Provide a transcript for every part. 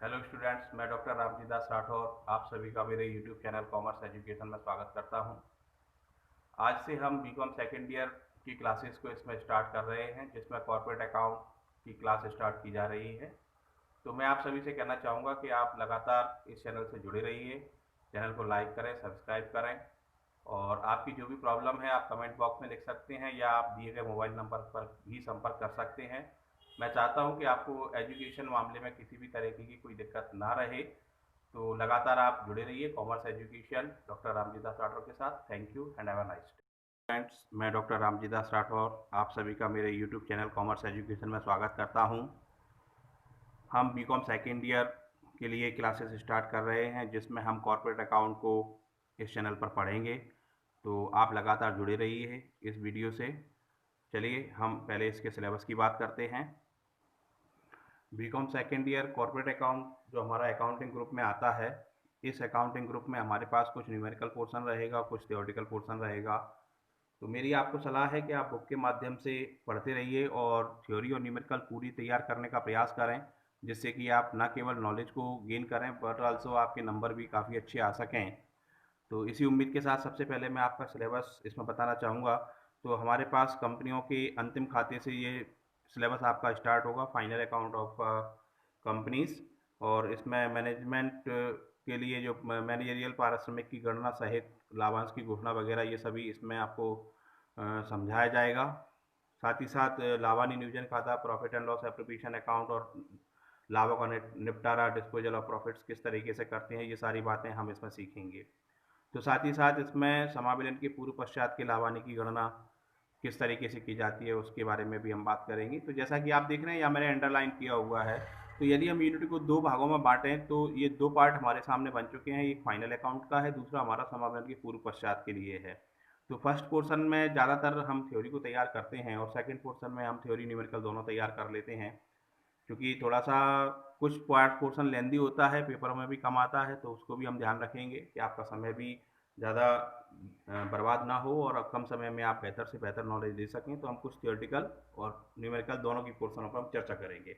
Hello students, मैं doctor Ramji दास राठौर आप सभी का मेरे यूट्यूब चैनल कॉमर्स एजुकेशन में स्वागत करता हूं। आज से हम बीकॉम सेकेंड ईयर की क्लासेस को इसमें स्टार्ट कर रहे हैं, जिसमें कॉर्पोरेट अकाउंट की क्लास स्टार्ट की जा रही है। तो मैं आप सभी से कहना चाहूँगा कि आप लगातार इस चैनल से जुड़े रहिए, चैनल को लाइक करें, सब्सक्राइब करें और आपकी जो भी प्रॉब्लम है आप कमेंट बॉक्स में लिख सकते हैं या आप दिए गए मोबाइल नंबर पर भी संपर्क कर सकते हैं। मैं चाहता हूं कि आपको एजुकेशन मामले में किसी भी तरीके की कोई दिक्कत ना रहे, तो लगातार आप जुड़े रहिए कॉमर्स एजुकेशन डॉक्टर रामजी दास राठौर के साथ। Thank you and have a nice day. Friends, मैं डॉक्टर रामजी दास राठौर आप सभी का मेरे यूट्यूब चैनल कॉमर्स एजुकेशन में स्वागत करता हूं। हम बीकॉम सेकेंड ईयर के लिए क्लासेस स्टार्ट कर रहे हैं, जिसमें हम कॉर्पोरेट अकाउंट को इस चैनल पर पढ़ेंगे। तो आप लगातार जुड़े रहिए इस वीडियो से। चलिए हम पहले इसके सिलेबस की बात करते हैं। B Com second year corporate account जो हमारा अकाउंटिंग ग्रुप में आता है, इस अकाउंटिंग ग्रुप में हमारे पास कुछ न्यूमेरिकल पोर्शन रहेगा, कुछ थियोरेटिकल पोर्शन रहेगा। तो मेरी आपको सलाह है कि आप बुक के माध्यम से पढ़ते रहिए और थ्योरी और न्यूमेरिकल पूरी तैयार करने का प्रयास करें, जिससे कि आप न केवल नॉलेज को गेन करें बट ऑल्सो आपके नंबर भी काफ़ी अच्छे आ सकें। तो इसी उम्मीद के साथ सबसे पहले मैं आपका सिलेबस इसमें बताना चाहूँगा। तो हमारे पास कंपनियों के अंतिम खाते से ये सिलेबस आपका स्टार्ट होगा, फाइनल अकाउंट ऑफ कंपनीज। और इसमें मैनेजमेंट के लिए जो मैनेजरियल पारिश्रमिक की गणना सहित लाभांश की घोषणा वगैरह ये सभी इसमें आपको समझाया जाएगा। साथ ही साथ लाभानी नियोजन खाता, profit and loss appropriation account और लाभों का निपटारा, डिस्पोजल ऑफ प्रॉफिट्स किस तरीके से करते हैं, ये सारी बातें हम इसमें सीखेंगे। तो साथ ही साथ इसमें समाविलन के पूर्व पश्चात की लाभानी की गणना किस तरीके से की जाती है उसके बारे में भी हम बात करेंगे। तो जैसा कि आप देख रहे हैं यहाँ मैंने अंडरलाइन किया हुआ है। तो यदि हम यूनिट को दो भागों में बांटें तो ये दो पार्ट हमारे सामने बन चुके हैं। एक फाइनल अकाउंट का है, दूसरा हमारा समाविलन के पूर्व पश्चात के लिए है। तो फर्स्ट पोर्शन में ज़्यादातर हम थ्योरी को तैयार करते हैं और सेकंड पोर्शन में हम थ्योरी न्यूमेरिकल दोनों तैयार कर लेते हैं। क्योंकि थोड़ा सा कुछ पार्ट पोर्शन लेंदी होता है, पेपरों में भी कम आता है, तो उसको भी हम ध्यान रखेंगे कि आपका समय भी ज़्यादा बर्बाद ना हो और कम समय में आप बेहतर से बेहतर नॉलेज दे सकें। तो हम कुछ थियोरेटिकल और न्यूमेरिकल दोनों की पोर्शनों पर हम चर्चा करेंगे।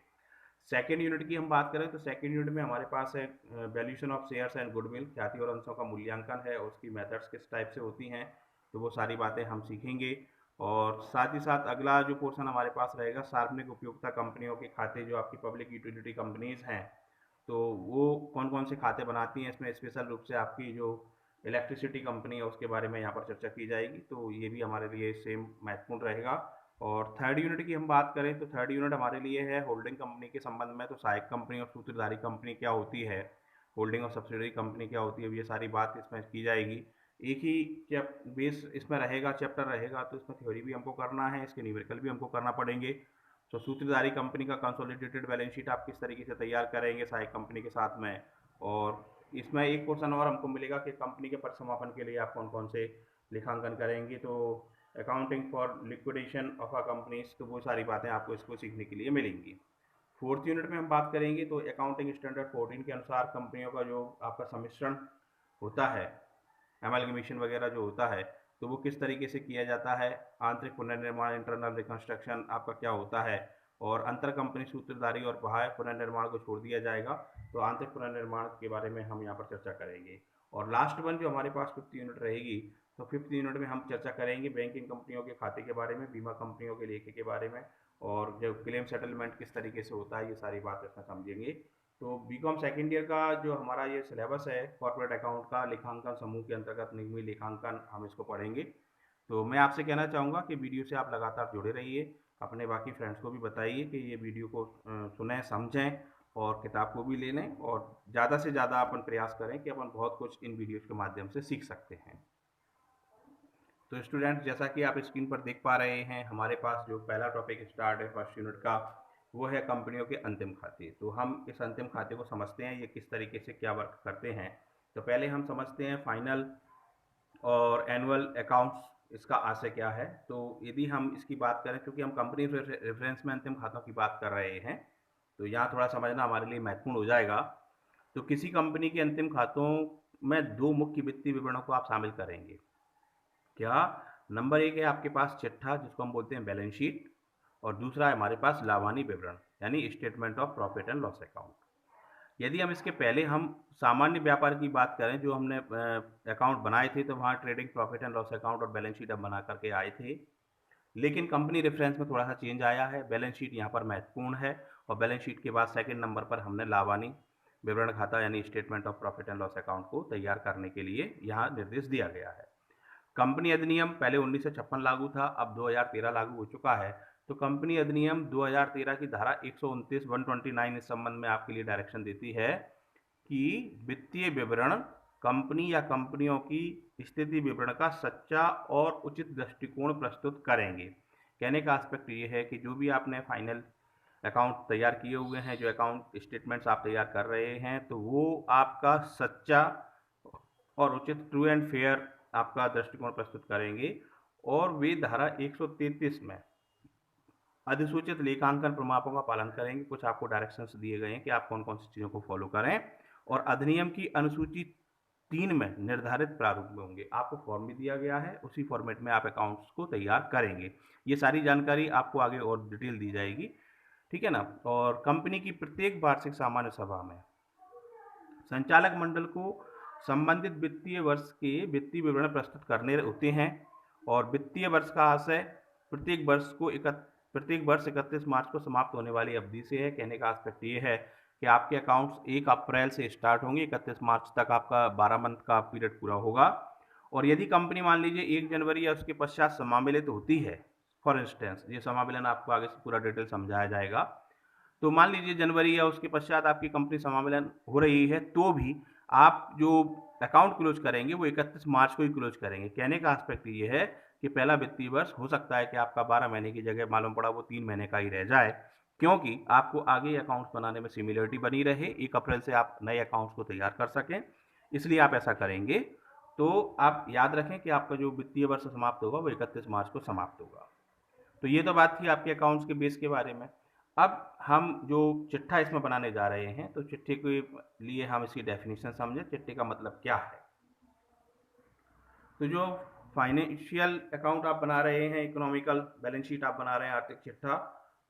सेकेंड यूनिट की हम बात करें तो सेकेंड यूनिट में हमारे पास है valuation of shares and goodwill, ख्याति और अंशों का मूल्यांकन है, उसकी मेथड्स किस टाइप से होती हैं, तो वो सारी बातें हम सीखेंगे। और साथ ही साथ अगला जो पोर्शन हमारे पास रहेगा, सार्वजनिक उपयोगिता कंपनियों के खाते, जो आपकी पब्लिक यूटिलिटी कंपनीज हैं, तो वो कौन कौन से खाते बनाती हैं। इसमें स्पेशल रूप से आपकी जो इलेक्ट्रिसिटी कंपनी है उसके बारे में यहाँ पर चर्चा की जाएगी, तो ये भी हमारे लिए सेम महत्वपूर्ण रहेगा। और थर्ड यूनिट की हम बात करें तो थर्ड यूनिट हमारे लिए है होल्डिंग कंपनी के संबंध में। तो सहायक कंपनी और सूत्रधारी कंपनी क्या होती है, होल्डिंग और सब्सिडरी कंपनी क्या होती है, ये सारी बात इसमें की जाएगी। एक ही बेस इसमें रहेगा, चैप्टर रहेगा, तो इसमें थ्योरी भी हमको करना है, इसके न्यूमेरिकल भी हमको करना पड़ेंगे। तो सूत्रधारी कंपनी का कंसोलिडेटेड बैलेंस शीट आप किस तरीके से तैयार करेंगे सहायक कंपनी के साथ में। और इसमें एक पोर्शन और हमको मिलेगा कि कंपनी के परिसमापन के लिए आप कौन कौन से लेखांकन करेंगे। तो accounting for liquidation of a companies, तो वो सारी बातें आपको इसको सीखने के लिए मिलेंगी। फोर्थ यूनिट में हम बात करेंगे तो अकाउंटिंग स्टैंडर्ड 14 के अनुसार कंपनियों का जो आपका सम्मिश्रण होता है, एमलगमेशन वगैरह जो होता है, तो वो किस तरीके से किया जाता है, आंतरिक पुनर्निर्माण इंटरनल रिकंस्ट्रक्शन आपका क्या होता है, और अंतर कंपनी सूत्रधारी और बाह्य पुनर्निर्माण को छोड़ दिया जाएगा। तो आंतरिक पुनर्निर्माण के बारे में हम यहाँ पर चर्चा करेंगे। और लास्ट वन जो हमारे पास फिफ्थ यूनिट रहेगी, तो फिफ्थ यूनिट में हम चर्चा करेंगे बैंकिंग कंपनियों के खाते के बारे में, बीमा कंपनियों के लेखे के बारे में, और जो क्लेम सेटलमेंट किस तरीके से होता है, ये सारी बात इसमें समझेंगे। तो बीकॉम सेकेंड ईयर का जो हमारा ये सिलेबस है कॉर्पोरेट अकाउंट का, लेखांकन समूह के अंतर्गत निगमी लेखांकन, हम इसको पढ़ेंगे। तो मैं आपसे कहना चाहूँगा कि वीडियो से आप लगातार जुड़े रहिए, अपने बाकी फ्रेंड्स को भी बताइए कि ये वीडियो को सुनें, समझें और किताब को भी ले लें, और ज़्यादा से ज़्यादा अपन प्रयास करें कि अपन बहुत कुछ इन वीडियोज़ के माध्यम से सीख सकते हैं। तो स्टूडेंट, जैसा कि आप स्क्रीन पर देख पा रहे हैं, हमारे पास जो पहला टॉपिक स्टार्ट है फर्स्ट यूनिट का, वो है कंपनियों के अंतिम खाते। तो हम इस अंतिम खाते को समझते हैं, ये किस तरीके से क्या वर्क करते हैं। तो पहले हम समझते हैं फाइनल और एनुअल अकाउंट्स, इसका आशय क्या है। तो यदि हम इसकी बात करें, क्योंकि हम कंपनी रेफरेंस में अंतिम खातों की बात कर रहे हैं, तो यहाँ थोड़ा समझना हमारे लिए महत्वपूर्ण हो जाएगा। तो किसी कंपनी के अंतिम खातों में दो मुख्य वित्तीय विवरणों को आप शामिल करेंगे। क्या? नंबर एक है आपके पास चिट्ठा, जिसको हम बोलते हैं बैलेंस शीट, और दूसरा है हमारे पास लाभानी विवरण, यानी statement of profit and loss account. यदि हम इसके पहले हम सामान्य व्यापार की बात करें, जो हमने अकाउंट बनाए थे, तो वहाँ trading profit and loss account और बैलेंस शीट अब बना करके आए थे। लेकिन कंपनी रेफरेंस में थोड़ा सा चेंज आया है। बैलेंस शीट यहाँ पर महत्वपूर्ण है और बैलेंस शीट के बाद सेकंड नंबर पर हमने लाभानी विवरण खाता यानी statement of profit and loss account को तैयार करने के लिए यहाँ निर्देश दिया गया है। कंपनी अधिनियम पहले 1956 लागू था, अब 2013 लागू हो चुका है। तो कंपनी अधिनियम 2013 की धारा 129 129 इस संबंध में आपके लिए डायरेक्शन देती है कि वित्तीय विवरण कंपनी या कंपनियों की स्थिति विवरण का सच्चा और उचित दृष्टिकोण प्रस्तुत करेंगे। कहने का एस्पेक्ट ये है कि जो भी आपने फाइनल अकाउंट तैयार किए हुए हैं, जो अकाउंट स्टेटमेंट्स आप तैयार कर रहे हैं, तो वो आपका सच्चा और उचित ट्रू एंड फेयर आपका दृष्टिकोण प्रस्तुत करेंगे। और वे धारा 133 में अधिसूचित लेखांकन प्रमाणों का पालन करेंगे। कुछ आपको डायरेक्शंस दिए गए हैं कि आप कौन कौन सी चीज़ों को फॉलो करें, और अधिनियम की अनुसूची 3 में निर्धारित प्रारूप में होंगे। आपको फॉर्म भी दिया गया है, उसी फॉर्मेट में आप अकाउंट्स को तैयार करेंगे। ये सारी जानकारी आपको आगे और डिटेल दी जाएगी, ठीक है ना। और कंपनी की प्रत्येक वार्षिक सामान्य सभा में संचालक मंडल को संबंधित वित्तीय वर्ष के वित्तीय विवरण प्रस्तुत करने होते हैं। और वित्तीय वर्ष का आशय प्रत्येक वर्ष 31 मार्च को समाप्त होने वाली अवधि से है। कहने का एस्पेक्ट ये है कि आपके अकाउंट्स 1 अप्रैल से स्टार्ट होंगे, 31 मार्च तक आपका 12 मंथ का पीरियड पूरा होगा। और यदि कंपनी मान लीजिए 1 जनवरी या उसके पश्चात समामेलित होती है, फॉर इंस्टेंस, ये समामेलन आपको आगे से पूरा डिटेल समझाया जाएगा, तो मान लीजिए जनवरी या उसके पश्चात आपकी कंपनी समामेलन हो रही है, तो भी आप जो अकाउंट क्लोज करेंगे वो 31 मार्च को ही क्लोज करेंगे। कहने का एस्पेक्ट ये है कि पहला वित्तीय वर्ष हो सकता है कि आपका 12 महीने की जगह मालूम पड़ा वो 3 महीने का ही रह जाए, क्योंकि आपको आगे अकाउंट्स बनाने में सिमिलरिटी बनी रहे, 1 अप्रैल से आप नए अकाउंट्स को तैयार कर सकें, इसलिए आप ऐसा करेंगे। तो आप याद रखें कि आपका जो वित्तीय वर्ष समाप्त होगा वो 31 मार्च को समाप्त होगा। तो ये तो बात थी आपके अकाउंट्स के बेस के बारे में। अब हम जो चिट्ठा इसमें बनाने जा रहे हैं, तो चिट्ठे के लिए हम इसकी डेफिनेशन समझें, चिट्ठे का मतलब क्या है। तो जो फाइनेंशियल अकाउंट आप बना रहे हैं, इकोनॉमिकल बैलेंस शीट आप बना रहे हैं, आर्थिक चिट्ठा,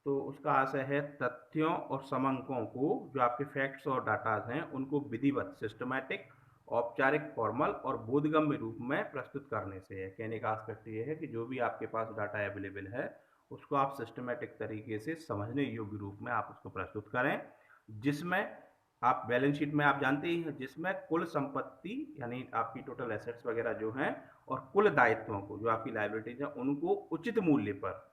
तो उसका आशय है तथ्यों और समंकों को, जो आपके फैक्ट्स और डाटाज हैं, उनको विधिवत, सिस्टमैटिक, औपचारिक, फॉर्मल और बोधगम्य रूप में प्रस्तुत करने से है। कहने का एस्पेक्ट ये है कि जो भी आपके पास डाटा अवेलेबल है उसको आप सिस्टमैटिक तरीके से समझने योग्य रूप में आप उसको प्रस्तुत करें, जिसमें आप बैलेंस शीट में आप जानते ही हैं, जिसमें कुल संपत्ति यानी आपकी टोटल एसेट्स वगैरह जो हैं, और कुल दायित्वों को, जो आपकी लायबिलिटीज हैं, उनको उचित मूल्य पर,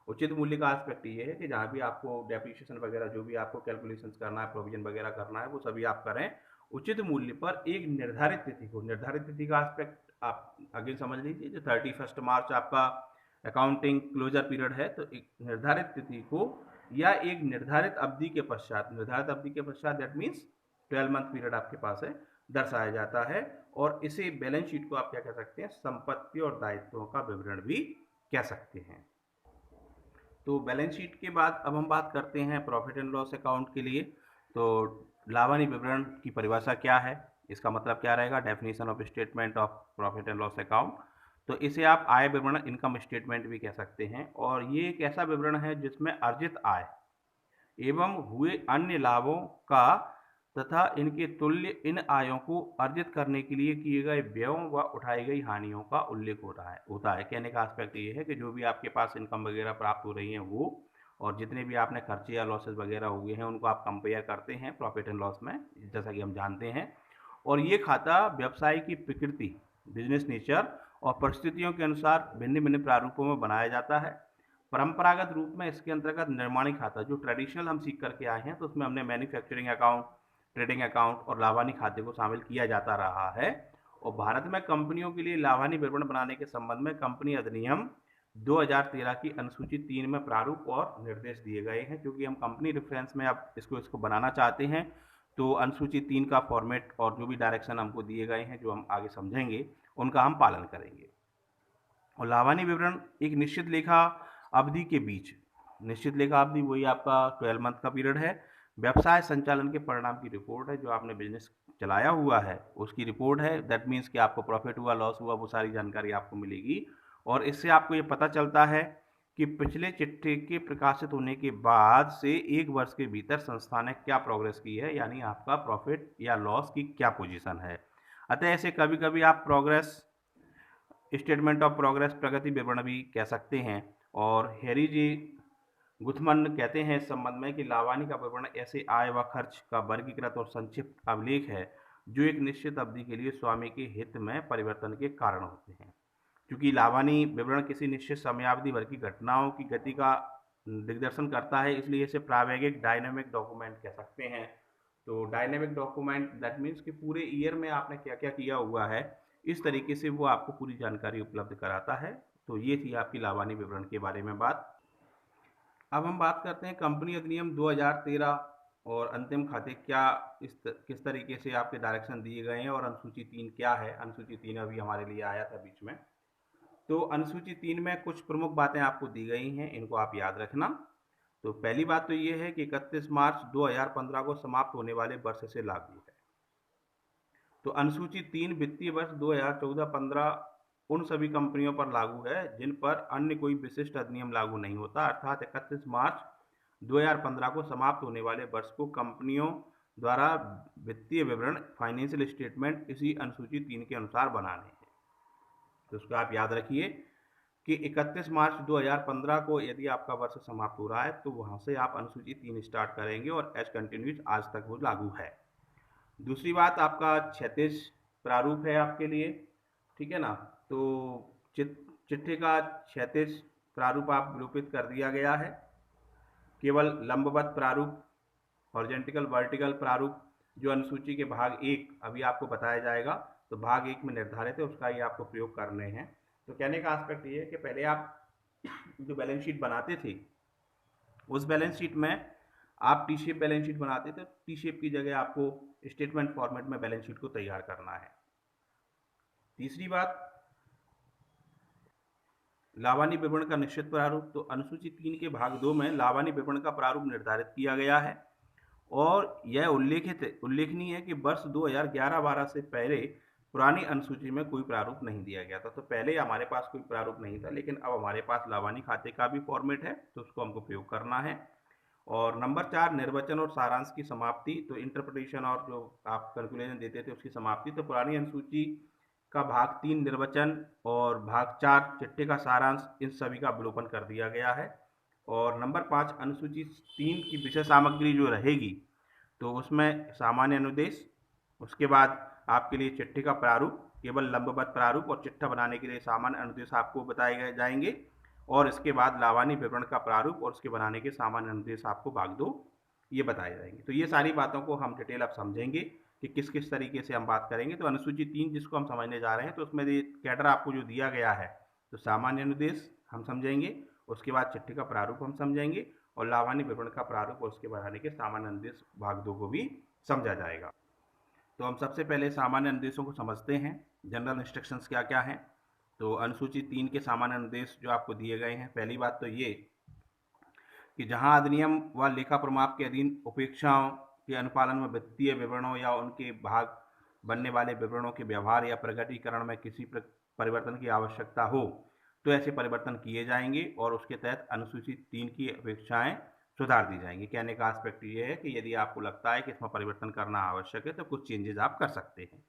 उचित मूल्य का एस्पेक्ट ये है कि जहाँ भी आपको डेप्रिसिएशन वगैरह जो भी आपको कैलकुलेशंस करना है, प्रोविजन वगैरह करना है, वो सभी आप करें उचित मूल्य पर एक निर्धारित तिथि को। निर्धारित तिथि का एस्पेक्ट आप आगे समझ लीजिए, जो 31 मार्च आपका अकाउंटिंग क्लोजर पीरियड है, तो एक निर्धारित तिथि को या एक निर्धारित अवधि के पश्चात, निर्धारित अवधि के पश्चात दैट मीन्स 12 मंथ पीरियड आपके पास है, दर्शाया जाता है। और इसे बैलेंस शीट को आप क्या कह सकते हैं, संपत्ति और दायित्वों का विवरण भी कह सकते हैं। तो बैलेंस शीट के बाद अब हम बात करते हैं प्रॉफिट एंड लॉस अकाउंट के लिए। तो लाभानी विवरण की परिभाषा क्या है, इसका मतलब क्या रहेगा, definition of statement of profit and loss account. तो इसे आप आय विवरण, इनकम स्टेटमेंट भी कह सकते हैं। और ये एक ऐसा विवरण है जिसमें अर्जित आय एवं हुए अन्य लाभों का तथा इनके तुल्य इन आयों को अर्जित करने के लिए किए गए व्ययों व उठाई गई हानियों का उल्लेख होता है। कहने का एस्पेक्ट ये है कि जो भी आपके पास इनकम वगैरह प्राप्त हो रही हैं वो, और जितने भी आपने खर्चे या लॉसेस वगैरह हुए हैं, उनको आप कंपेयर करते हैं प्रॉफिट एंड लॉस में, जैसा कि हम जानते हैं। और ये खाता व्यवसाय की प्रकृति, बिजनेस नेचर और परिस्थितियों के अनुसार भिन्न भिन्न प्रारूपों में बनाया जाता है। परंपरागत रूप में इसके अंतर्गत निर्माणी खाता, जो ट्रेडिशनल हम सीख करके आए हैं, तो उसमें हमने मैन्युफैक्चरिंग अकाउंट, ट्रेडिंग अकाउंट और लाभानी खाते को शामिल किया जाता रहा है। और भारत में कंपनियों के लिए लाभानी विवरण बनाने के संबंध में कंपनी अधिनियम 2013 की अनुसूची 3 में प्रारूप और निर्देश दिए गए हैं। क्योंकि हम कंपनी रेफरेंस में अब इसको बनाना चाहते हैं, तो अनुसूची 3 का फॉर्मेट और जो भी डायरेक्शन हमको दिए गए हैं, जो हम आगे समझेंगे, उनका हम पालन करेंगे। और लाभानी विवरण एक निश्चित लेखा अवधि के बीच, निश्चित लेखा अवधि वही आपका 12 मंथ का पीरियड है, व्यवसाय संचालन के परिणाम की रिपोर्ट है। जो आपने बिजनेस चलाया हुआ है उसकी रिपोर्ट है। दैट मीन्स कि आपको प्रॉफिट हुआ, लॉस हुआ, वो सारी जानकारी आपको मिलेगी। और इससे आपको ये पता चलता है कि पिछले चिट्ठी के प्रकाशित होने के बाद से 1 वर्ष के भीतर संस्था ने क्या प्रोग्रेस की है, यानी आपका प्रॉफिट या लॉस की क्या पोजीशन है। अतः ऐसे कभी-कभी आप प्रोग्रेस स्टेटमेंट ऑफ प्रोग्रेस प्रगति विवरण भी कह सकते हैं। और हैरी जी गुथमन कहते हैं इस संबंध में कि लावानी का विवरण ऐसे आय व खर्च का वर्गीकृत और संक्षिप्त अभिलेख है जो एक निश्चित अवधि के लिए स्वामी के हित में परिवर्तन के कारण होते हैं। क्योंकि लावानी विवरण किसी निश्चित समयावधि भर की घटनाओं की गति का दिग्दर्शन करता है, इसलिए इसे प्रावेगिक डायनेमिक डॉक्यूमेंट कह सकते हैं। तो डायनेमिक डॉक्यूमेंट दैट मीन्स कि पूरे ईयर में आपने क्या क्या किया हुआ है, इस तरीके से वो आपको पूरी जानकारी उपलब्ध कराता है। तो ये थी आपकी लावानी विवरण के बारे में बात। अब हम बात करते हैं कंपनी अधिनियम 2013 और अंतिम खाते क्या किस तरीके से आपके डायरेक्शन दिए गए हैं और अनुसूची 3 क्या है। अनुसूची 3 अभी हमारे लिए आया था बीच में। तो अनुसूची 3 में कुछ प्रमुख बातें आपको दी गई हैं, इनको आप याद रखना। तो पहली बात तो ये है कि 31 मार्च 2015 को समाप्त होने वाले वर्ष से लागू है। तो अनुसूची 3 वित्तीय वर्ष 2014-15 उन सभी कंपनियों पर लागू है जिन पर अन्य कोई विशिष्ट अधिनियम लागू नहीं होता, अर्थात 31 मार्च 2015 को समाप्त होने वाले वर्ष को कंपनियों द्वारा वित्तीय विवरण फाइनेंशियल स्टेटमेंट इसी अनुसूची 3 के अनुसार बनाने हैं। तो उसको आप याद रखिए कि 31 मार्च 2015 को यदि आपका वर्ष समाप्त हो रहा है तो वहां से आप अनुसूची 3 स्टार्ट करेंगे और एज कंटिन्यूज आज तक वो लागू है। दूसरी बात, आपका 36 प्रारूप है आपके लिए, ठीक है ना। तो चिट्ठी का 36 प्रारूप आप विलोपित कर दिया गया है। केवल लंबवत प्रारूप, हॉरिजॉन्टल वर्टिकल प्रारूप जो अनुसूची के भाग 1 अभी आपको बताया जाएगा, तो भाग 1 में निर्धारित है, उसका ही आपको प्रयोग करने हैं। तो कहने का एस्पेक्ट ये है कि पहले आप जो बैलेंस शीट बनाते थे उस बैलेंस शीट में आप टी शेप बैलेंस शीट बनाते थे, टी शेप की जगह आपको स्टेटमेंट फॉर्मेट में बैलेंस शीट को तैयार करना है। तीसरी बात, लावानी विवरण का निश्चित प्रारूप। तो अनुसूची 3 के भाग 2 में लावानी विवरण का प्रारूप निर्धारित किया गया है और यह उल्लेखनीय है कि वर्ष 2011-12 से पहले पुरानी अनुसूची में कोई प्रारूप नहीं दिया गया था। तो पहले हमारे पास कोई प्रारूप नहीं था, लेकिन अब हमारे पास लावानी खाते का भी फॉर्मेट है, तो उसको हमको प्रयोग करना है। और नंबर 4, निर्वचन और सारांश की समाप्ति। तो इंटरप्रिटेशन और जो आप कैलकुलेशन देते थे उसकी समाप्ति। तो पुरानी अनुसूची का भाग 3 निर्वचन और भाग 4 चिट्ठी का सारांश, इन सभी का अवलोकन कर दिया गया है। और नंबर 5, अनुसूची 3 की विषय सामग्री जो रहेगी तो उसमें सामान्य अनुदेश, उसके बाद आपके लिए चिट्ठी का प्रारूप, केवल लंबवत प्रारूप और चिट्ठा बनाने के लिए सामान्य अनुदेश आपको बताए जाएंगे। और इसके बाद लावानी विवरण का प्रारूप और उसके बनाने के सामान्य अनुदेश आपको भाग 2 ये बताए जाएंगे। तो ये सारी बातों को हम डिटेल अब समझेंगे कि किस किस तरीके से हम बात करेंगे। तो अनुसूची 3 जिसको हम समझने जा रहे हैं, तो उसमें कैडर आपको जो दिया गया है, तो सामान्य अनुदेश हम समझेंगे, उसके बाद चिट्ठी का प्रारूप हम समझेंगे और लावानी विवरण का प्रारूप और उसके बनाने के सामान्य अनुदेश भाग 2 को भी समझा जाएगा। तो हम सबसे पहले सामान्य अनुदेशों को समझते हैं, जनरल इंस्ट्रक्शंस क्या क्या हैं। तो अनुसूची 3 के सामान्य अनुदेश जो आपको दिए गए हैं, पहली बात तो ये कि जहां अधिनियम व लेखा प्रमाप के अधीन उपेक्षाओं के अनुपालन में वित्तीय विवरणों या उनके भाग बनने वाले विवरणों के व्यवहार या प्रकटीकरण में किसी परिवर्तन की आवश्यकता हो तो ऐसे परिवर्तन किए जाएंगे और उसके तहत अनुसूची 3 की अपेक्षाएं सुधार दी जाएंगी। कहने का एस्पेक्ट ये है कि यदि आपको लगता है कि इसमें परिवर्तन करना आवश्यक है तो कुछ चेंजेस आप कर सकते हैं।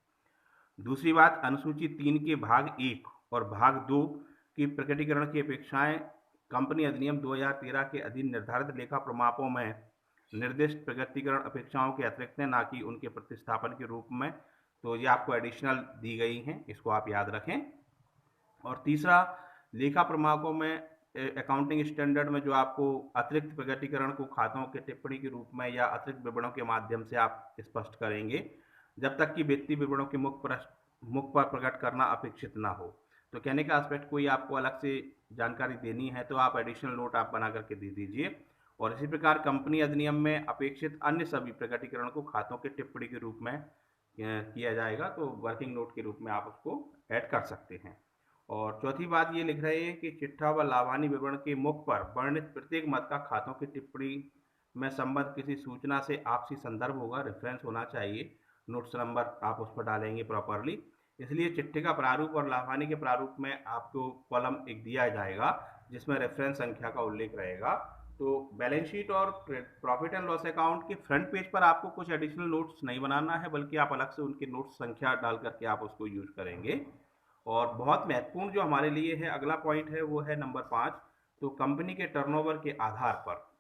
दूसरी बात, अनुसूची 3 के भाग 1 और भाग 2 की प्रकटीकरण की अपेक्षाएं कंपनी अधिनियम 2013 के अधीन निर्धारित लेखा प्रमापों में निर्दिष्ट प्रकटीकरण अपेक्षाओं के अतिरिक्त हैं, ना कि उनके प्रतिस्थापन के रूप में। तो ये आपको एडिशनल दी गई हैं, इसको आप याद रखें। और तीसरा, लेखा प्रमापों में अकाउंटिंग स्टैंडर्ड में जो आपको अतिरिक्त प्रकटीकरण को खातों के टिप्पणी के रूप में या अतिरिक्त विवरणों के माध्यम से आप स्पष्ट करेंगे जब तक कि वित्तीय विवरणों के मुख पर प्रकट करना अपेक्षित ना हो। तो कहने का एस्पेक्ट कोई आपको अलग से जानकारी देनी है तो आप एडिशनल नोट आप बना करके दे दीजिए। और इसी प्रकार कंपनी अधिनियम में अपेक्षित अन्य सभी प्रकटीकरण को खातों के टिप्पणी के रूप में किया जाएगा, तो वर्किंग नोट के रूप में आप उसको ऐड कर सकते हैं। और चौथी बात ये लिख रहे हैं कि चिट्ठा व लावानी विवरण के मुख पर वर्णित प्रत्येक मत का खातों की टिप्पणी में संबद्ध किसी सूचना से आपसी संदर्भ होगा, रेफरेंस होना चाहिए, नोट्स नंबर आप उस पर डालेंगे प्रॉपरली। इसलिए चिट्ठी का प्रारूप और लावानी के प्रारूप में आपको कॉलम एक दिया जाएगा जिसमें रेफरेंस संख्या का उल्लेख रहेगा। तो बैलेंस शीट और प्रॉफिट एंड लॉस अकाउंट के फ्रंट पेज पर आपको कुछ एडिशनल नोट्स नहीं बनाना है, बल्कि आप अलग से उनके नोट्स संख्या डाल करके आप उसको यूज करेंगे। और बहुत महत्वपूर्ण जो हमारे लिए है अगला पॉइंट है वो है नंबर 5। तो कंपनी के टर्नओवर के आधार पर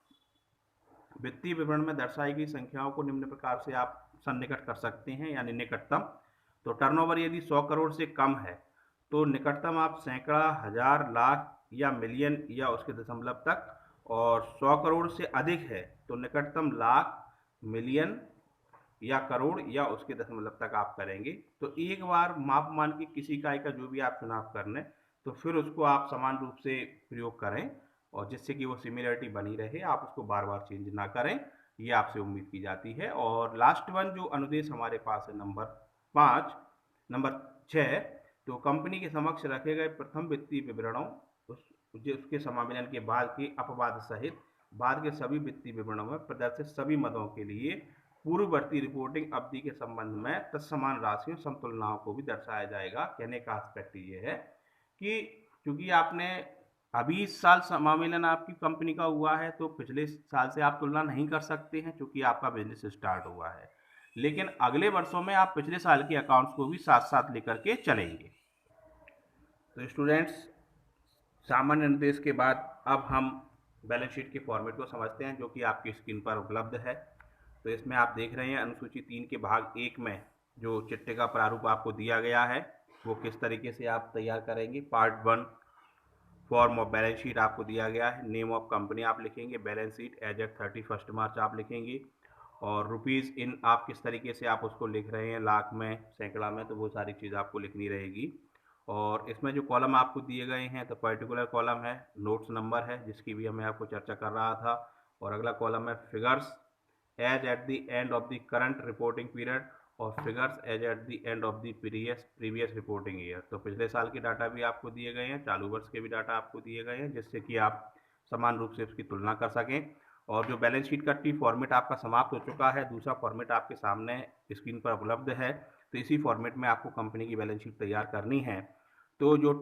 वित्तीय विवरण में दर्शाई गई संख्याओं को निम्न प्रकार से आप सन्निकट कर सकते हैं, यानी निकटतम। तो टर्नओवर यदि 100 करोड़ से कम है तो निकटतम आप सैकड़ा, हजार, लाख या मिलियन या उसके दशमलव तक, और 100 करोड़ से अधिक है तो निकटतम लाख, मिलियन या करोड़ या उसके दशमलव तक आप करेंगे। तो एक बार माप मान के किसी इकाई का जो भी आप चुनाव कर लें तो फिर उसको आप समान रूप से प्रयोग करें, और जिससे कि वो सिमिलरिटी बनी रहे, आप उसको बार बार चेंज ना करें, ये आपसे उम्मीद की जाती है। और लास्ट वन जो अनुदेश हमारे पास है नंबर 5, नंबर 6। तो कंपनी के समक्ष रखे गए प्रथम वित्तीय विवरणों उसके समावेलन के बाद के अपवाद सहित बाद के सभी वित्तीय विवरणों में प्रदर्शित सभी मदों के लिए पूर्ववर्ती रिपोर्टिंग अवधि के संबंध में तत्समान राशियों समतुलनाओं को भी दर्शाया जाएगा। कहने का एस्पेक्ट ये है कि क्योंकि आपने अभी इस साल समावेलन आपकी कंपनी का हुआ है तो पिछले साल से आप तुलना नहीं कर सकते हैं क्योंकि आपका बिजनेस स्टार्ट हुआ है, लेकिन अगले वर्षों में आप पिछले साल के अकाउंट्स को भी साथ साथ लेकर के चलेंगे। तो स्टूडेंट्स, सामान्य निर्देश के बाद अब हम बैलेंस शीट के फॉर्मेट को समझते हैं जो कि आपकी स्क्रीन पर उपलब्ध है। तो इसमें आप देख रहे हैं अनुसूची 3 के भाग 1 में जो चिट्ठे का प्रारूप आपको दिया गया है वो किस तरीके से आप तैयार करेंगे। Part 1 form of balance sheet आपको दिया गया है। नेम ऑफ कंपनी आप लिखेंगे, बैलेंस शीट एज एट 31 मार्च आप लिखेंगे, और रुपीज़ इन आप किस तरीके से आप उसको लिख रहे हैं, लाख में, सैकड़ा में, तो वो सारी चीज़ आपको लिखनी रहेगी। और इसमें जो कॉलम आपको दिए गए हैं तो पर्टिकुलर कॉलम है नोट्स नंबर है जिसकी भी मैं आपको चर्चा कर रहा था, और अगला कॉलम है figures as at the end of the current reporting period, और figures as at the end of the previous reporting year. तो पिछले साल के डाटा भी आपको दिए गए हैं, चालू वर्ष के भी डाटा आपको दिए गए हैं, जिससे कि आप समान रूप से उसकी तुलना कर सकें। और जो बैलेंस शीट का टी फॉर्मेट आपका समाप्त हो चुका है, दूसरा फॉर्मेट आपके सामने स्क्रीन पर उपलब्ध है। तो इसी फॉर्मेट में आपको कंपनी की बैलेंस शीट तैयार करनी है। तो जो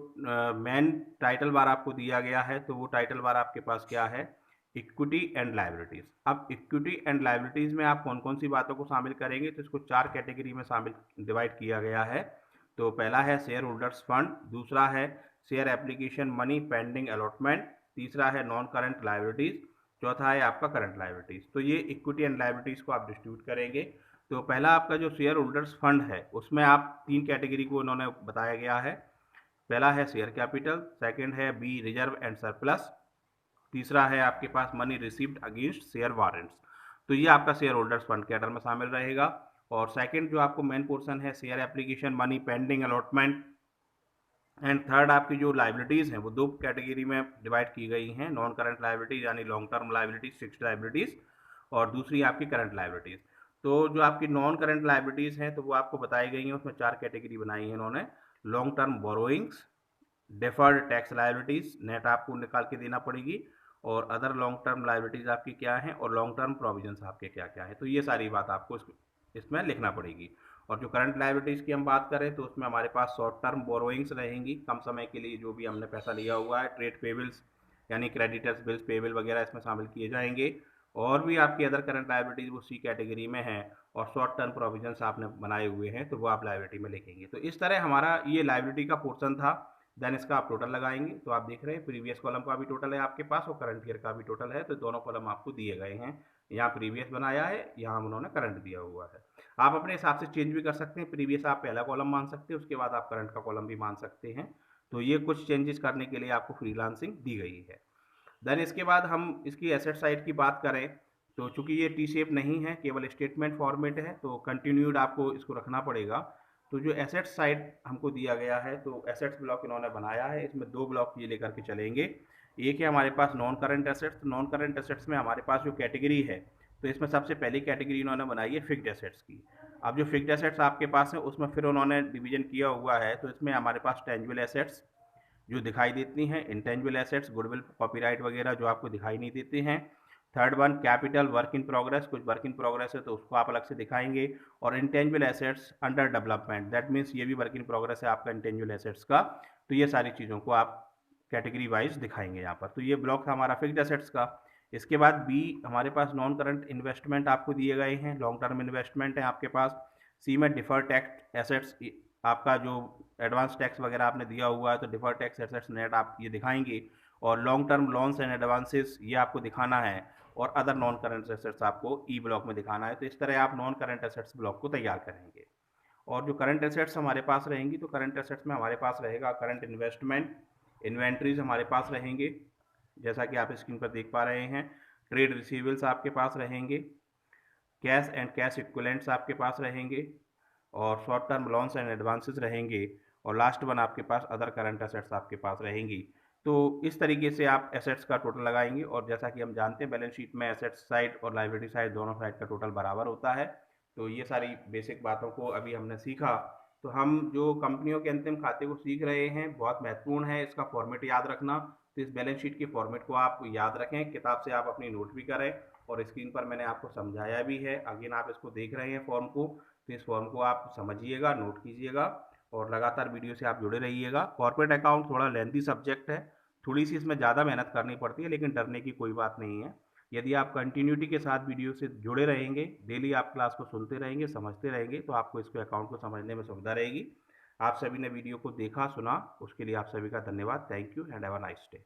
मेन टाइटल बार आपको दिया गया है तो वो टाइटल बार आपके पास क्या है, इक्विटी एंड लायबिलिटीज। अब इक्विटी एंड लायबिलिटीज में आप कौन कौन सी बातों को शामिल करेंगे, तो इसको 4 कैटेगरी में शामिल डिवाइड किया गया है। तो पहला है शेयर होल्डर्स फंड, दूसरा है share application money pending allotment, तीसरा है नॉन करंट लायबिलिटीज, चौथा है आपका करंट लायबिलिटीज। तो ये इक्विटी एंड लायबिलिटीज को आप डिस्ट्रीब्यूट करेंगे। तो पहला आपका जो शेयर होल्डर्स फंड है उसमें आप 3 कैटेगरी को उन्होंने बताया गया है। पहला है शेयर कैपिटल, सेकंड है बी रिजर्व एंड सरप्लस, तीसरा है आपके पास money received against share warrants. तो ये आपका शेयर होल्डर्स फंड के अंडर में शामिल रहेगा। और सेकंड जो आपको मेन पोर्शन है share application money pending allotment, and third आपकी जो लाइबिलिटीज़ हैं वो 2 कैटेगरी में डिवाइड की गई हैं, नॉन करंट लाइबिलिटीज यानी long term liabilities, fixed liabilities, और दूसरी आपकी करंट लाइबिलिटीज़। तो जो आपकी नॉन करंट लाइबिलिटीज़ हैं तो वो आपको बताई गई हैं, उसमें 4 कैटेगरी बनाई है इन्होंने। Long term borrowings, deferred tax liabilities, net आपको निकाल के देना पड़ेगी, और अदर लॉन्ग टर्म लाइबिलिटीज़ आपकी क्या हैं, और लॉन्ग टर्म प्रोविजंस आपके क्या क्या है। तो ये सारी बात आपको इसमें लिखना पड़ेगी। और जो करंट लाइबिलिटीज़ की हम बात करें तो उसमें हमारे पास शॉर्ट टर्म बोरोइंग्स रहेंगी, कम समय के लिए जो भी हमने पैसा लिया हुआ है, ट्रेड पेबल्स यानी क्रेडिटर्स बिल्स पेबल वगैरह इसमें शामिल किए जाएंगे। और भी आपकी अदर करंट लाइबिलिटीज़ वो सी कैटेगरी में है, और शॉर्ट टर्म प्रोविजंस आपने बनाए हुए हैं तो वो आप लाइबिलिटी में लिखेंगे। तो इस तरह हमारा ये लाइबिलिटी का पोर्शन था। देन इसका आप टोटल लगाएंगे तो आप देख रहे हैं प्रीवियस कॉलम का भी टोटल है आपके पास और करंट ईयर का भी टोटल है, तो दोनों कॉलम आपको दिए गए हैं। यहाँ प्रीवियस बनाया है, यहाँ उन्होंने करंट दिया हुआ है। आप अपने हिसाब से चेंज भी कर सकते हैं, प्रीवियस आप पहला कॉलम मान सकते हैं, उसके बाद आप करंट का कॉलम भी मान सकते हैं। तो ये कुछ चेंजेस करने के लिए आपको फ्रीलांसिंग दी गई है। देन इसके बाद हम इसकी एसेट साइड की बात करें तो चूंकि ये टी शेप नहीं है, केवल स्टेटमेंट फॉर्मेट है, तो कंटिन्यूड आपको इसको रखना पड़ेगा। तो जो एसेट साइड हमको दिया गया है तो एसेट्स ब्लॉक इन्होंने बनाया है, इसमें 2 ब्लॉक ये लेकर के चलेंगे। एक है हमारे पास non current assets. Non current assets में हमारे पास जो कैटेगरी है तो इसमें सबसे पहली कैटेगरी इन्होंने बनाई है फिक्स्ड एसेट्स की। अब जो फिक्स्ड एसेट्स आपके पास है उसमें फिर उन्होंने डिवीजन किया हुआ है, तो इसमें हमारे पास टेंजिबल एसेट्स जो दिखाई देती हैं, इंटेंजिबल एसेट्स गुडविल कॉपीराइट वगैरह जो आपको दिखाई नहीं देते हैं। Third one capital work in progress, कुछ वर्क इन प्रोग्रेस है तो उसको आप अलग से दिखाएंगे। और intangible assets under development, that means ये भी वर्क इन प्रोग्रेस है आपका इंटेंजिबल एसेट्स का। तो ये सारी चीज़ों को आप कैटेगरी वाइज दिखाएंगे यहाँ पर। तो ये ब्लॉक था हमारा फिक्स्ड एसेट्स का। इसके बाद बी हमारे पास नॉन करंट इन्वेस्टमेंट आपको दिए गए हैं, लॉन्ग टर्म इन्वेस्टमेंट है आपके पास। सी में डिफर्ड टैक्स एसेट्स, आपका जो एडवांस टैक्स वगैरह आपने दिया हुआ है तो डिफर्ड टैक्स एसेट्स नेट आप ये दिखाएंगे। और long term loans and advances ये आपको दिखाना है, और अदर नॉन करंट एसेट्स आपको ई ब्लॉक में दिखाना है। तो इस तरह आप नॉन करंट एसेट्स ब्लॉक को तैयार करेंगे। और जो करंट एसेट्स हमारे पास रहेंगी, तो करंट एसेट्स में हमारे पास रहेगा करंट इन्वेस्टमेंट, इन्वेंट्रीज हमारे पास रहेंगे जैसा कि आप स्क्रीन पर देख पा रहे हैं। ट्रेड रिसीवेबल्स आपके पास रहेंगे, कैश एंड कैश इक्विवेलेंट्स आपके पास रहेंगे, और short term loans and advances रहेंगे, और लास्ट वन आपके पास अदर करंट एसेट्स आपके पास रहेंगी। तो इस तरीके से आप एसेट्स का टोटल लगाएंगे। और जैसा कि हम जानते हैं बैलेंस शीट में एसेट्स साइड और लायबिलिटी साइड दोनों साइड का टोटल बराबर होता है। तो ये सारी बेसिक बातों को अभी हमने सीखा। तो हम जो कंपनियों के अंतिम खाते को सीख रहे हैं, बहुत महत्वपूर्ण है इसका फॉर्मेट याद रखना। तो इस बैलेंस शीट के फॉर्मेट को आप याद रखें, किताब से आप अपनी नोट भी करें, और स्क्रीन पर मैंने आपको समझाया भी है। अगेन आप इसको देख रहे हैं फॉर्म को, तो इस फॉर्म को आप समझिएगा, नोट कीजिएगा, और लगातार वीडियो से आप जुड़े रहिएगा। कॉर्पोरेट अकाउंट थोड़ा लेंथी सब्जेक्ट है, थोड़ी सी इसमें ज़्यादा मेहनत करनी पड़ती है, लेकिन डरने की कोई बात नहीं है। यदि आप कंटिन्यूटी के साथ वीडियो से जुड़े रहेंगे, डेली आप क्लास को सुनते रहेंगे, समझते रहेंगे, तो आपको इसको अकाउंट को समझने में सुविधा रहेगी। आप सभी ने वीडियो को देखा सुना, उसके लिए आप सभी का धन्यवाद। Thank you and have a nice day.